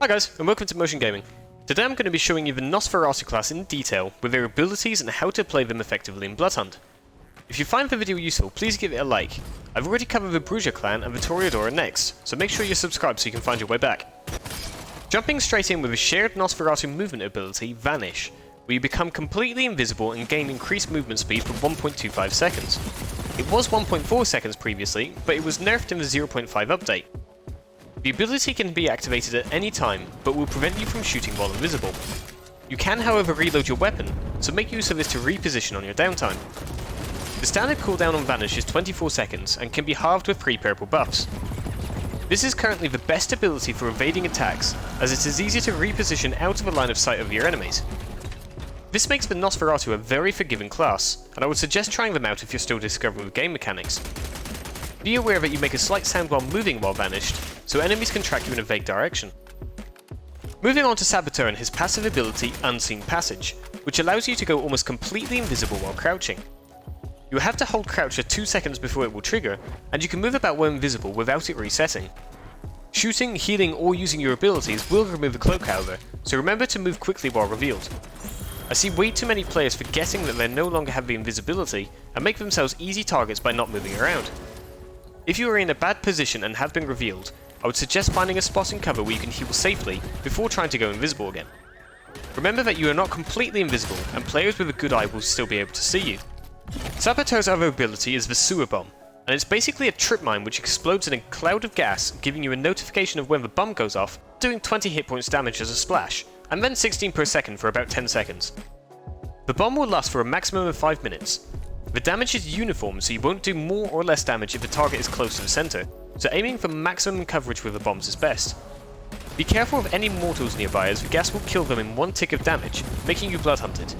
Hi guys, and welcome to Motion Gaming. Today I'm going to be showing you the Nosferatu class in detail, with their abilities and how to play them effectively in Bloodhunt. If you find the video useful, please give it a like. I've already covered the Bruja clan and the Toreadora next, so make sure you're subscribed so you can find your way back. Jumping straight in with a shared Nosferatu movement ability, VANISH, where you become completely invisible and gain increased movement speed for 1.25 seconds. It was 1.4 seconds previously, but it was nerfed in the 0.5 update. The ability can be activated at any time, but will prevent you from shooting while invisible. You can however reload your weapon, so make use of this to reposition on your downtime. The standard cooldown on Vanish is 24 seconds and can be halved with pre-purple buffs. This is currently the best ability for evading attacks, as it is easy to reposition out of the line of sight of your enemies. This makes the Nosferatu a very forgiving class, and I would suggest trying them out if you're still discovering the game mechanics. Be aware that you make a slight sound while moving while vanished, so enemies can track you in a vague direction. Moving on to Saboteur and his passive ability, Unseen Passage, which allows you to go almost completely invisible while crouching. You will have to hold crouch for 2 seconds before it will trigger, and you can move about while invisible without it resetting. Shooting, healing, or using your abilities will remove the cloak however, so remember to move quickly while revealed. I see way too many players forgetting that they no longer have the invisibility, and make themselves easy targets by not moving around. If you are in a bad position and have been revealed, I would suggest finding a spot in cover where you can heal safely before trying to go invisible again. Remember that you are not completely invisible, and players with a good eye will still be able to see you. Saboteur's other ability is the Sewer Bomb, and it's basically a trip mine which explodes in a cloud of gas, giving you a notification of when the bomb goes off, doing 20 hit points damage as a splash, and then 16 per second for about 10 seconds. The bomb will last for a maximum of 5 minutes. The damage is uniform, so you won't do more or less damage if the target is close to the center, so aiming for maximum coverage with the bombs is best. Be careful of any mortals nearby, as the gas will kill them in 1 tick of damage, making you bloodhunted.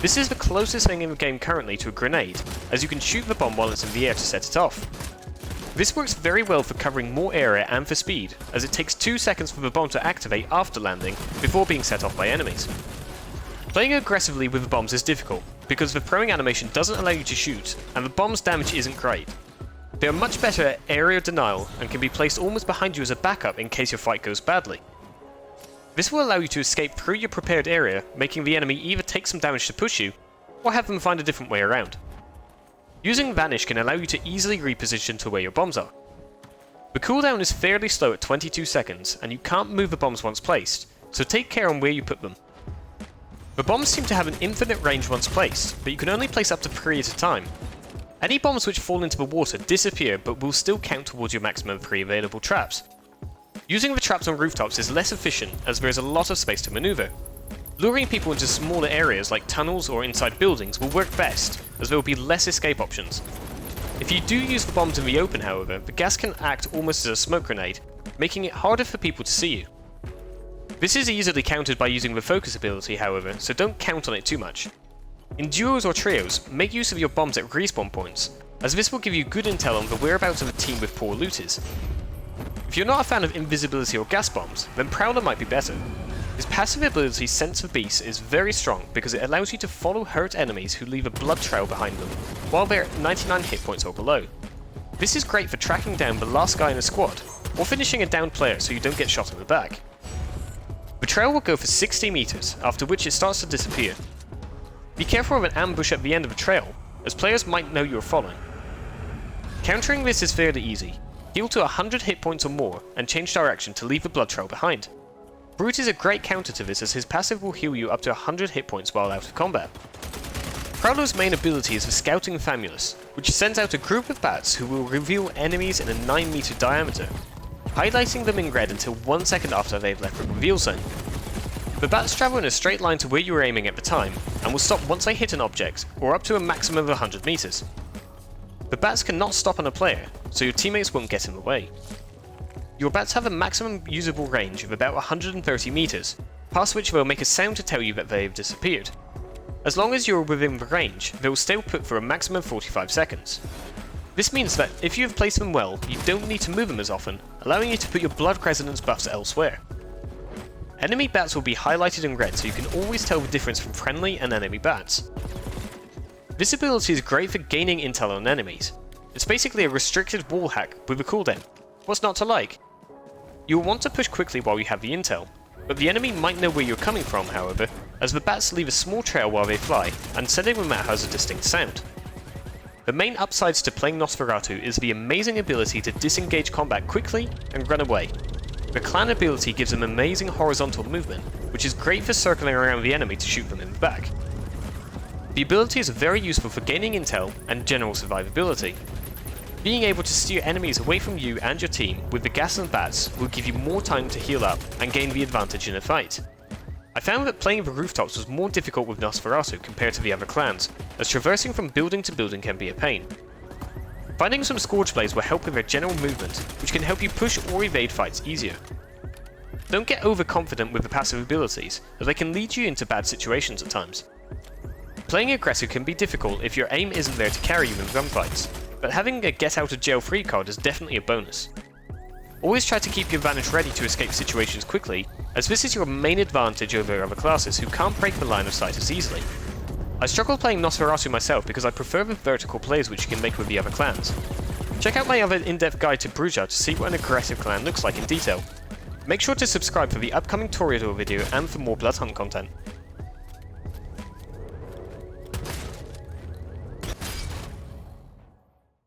This is the closest thing in the game currently to a grenade, as you can shoot the bomb while it's in the air to set it off. This works very well for covering more area and for speed, as it takes 2 seconds for the bomb to activate after landing, before being set off by enemies. Playing aggressively with the bombs is difficult, because the throwing animation doesn't allow you to shoot, and the bomb's damage isn't great. They are much better at area denial, and can be placed almost behind you as a backup in case your fight goes badly. This will allow you to escape through your prepared area, making the enemy either take some damage to push you, or have them find a different way around. Using Vanish can allow you to easily reposition to where your bombs are. The cooldown is fairly slow at 22 seconds, and you can't move the bombs once placed, so take care on where you put them. The bombs seem to have an infinite range once placed, but you can only place up to 3 at a time. Any bombs which fall into the water disappear, but will still count towards your maximum 3 available traps. Using the traps on rooftops is less efficient, as there is a lot of space to maneuver. Luring people into smaller areas like tunnels or inside buildings will work best, as there will be less escape options. If you do use the bombs in the open however, the gas can act almost as a smoke grenade, making it harder for people to see you. This is easily countered by using the focus ability however, so don't count on it too much. In duos or trios, make use of your bombs at respawn points, as this will give you good intel on the whereabouts of a team with poor looters. If you're not a fan of invisibility or gas bombs, then Prowler might be better. His passive ability Sense of Beast is very strong because it allows you to follow hurt enemies who leave a blood trail behind them, while they're at 99 hit points or below. This is great for tracking down the last guy in a squad, or finishing a downed player so you don't get shot in the back. The trail will go for 60 meters, after which it starts to disappear. Be careful of an ambush at the end of the trail, as players might know you are following. Countering this is fairly easy. Heal to 100 hit points or more, and change direction to leave the blood trail behind. Brute is a great counter to this, as his passive will heal you up to 100 hit points while out of combat. Prowler's main ability is the Scouting FAMULUS, which sends out a group of bats who will reveal enemies in a 9 meter diameter, highlighting them in red until 1 second after they've left the reveal zone. The bats travel in a straight line to where you were aiming at the time, and will stop once they hit an object, or up to a maximum of 100 meters. The bats cannot stop on a player, so your teammates won't get in the way. Your bats have a maximum usable range of about 130 meters, past which they'll make a sound to tell you that they've disappeared. As long as you're within the range, they will stay put for a maximum of 45 seconds. This means that if you have placed them well, you don't need to move them as often, allowing you to put your blood resonance buffs elsewhere. Enemy bats will be highlighted in red, so you can always tell the difference from friendly and enemy bats. This ability is great for gaining intel on enemies. It's basically a restricted wall hack with a cooldown. What's not to like? You will want to push quickly while you have the intel, but the enemy might know where you're coming from, however, as the bats leave a small trail while they fly, and sending them out has a distinct sound. The main upsides to playing Nosferatu is the amazing ability to disengage combat quickly and run away. The clan ability gives them amazing horizontal movement, which is great for circling around the enemy to shoot them in the back. The ability is very useful for gaining intel and general survivability. Being able to steer enemies away from you and your team with the gas and bats will give you more time to heal up and gain the advantage in a fight. I found that playing the rooftops was more difficult with Nosferatu compared to the other clans, as traversing from building to building can be a pain. Finding some Scourge Blades will help with their general movement, which can help you push or evade fights easier. Don't get overconfident with the passive abilities, as they can lead you into bad situations at times. Playing aggressive can be difficult if your aim isn't there to carry you in gunfights, but having a get out of jail free card is definitely a bonus. Always try to keep your Vanish ready to escape situations quickly, as this is your main advantage over other classes who can't break the line of sight as easily. I struggle playing Nosferatu myself because I prefer the vertical plays which you can make with the other clans. Check out my other in-depth guide to Bruja to see what an aggressive clan looks like in detail. Make sure to subscribe for the upcoming tutorial video and for more Bloodhunt content.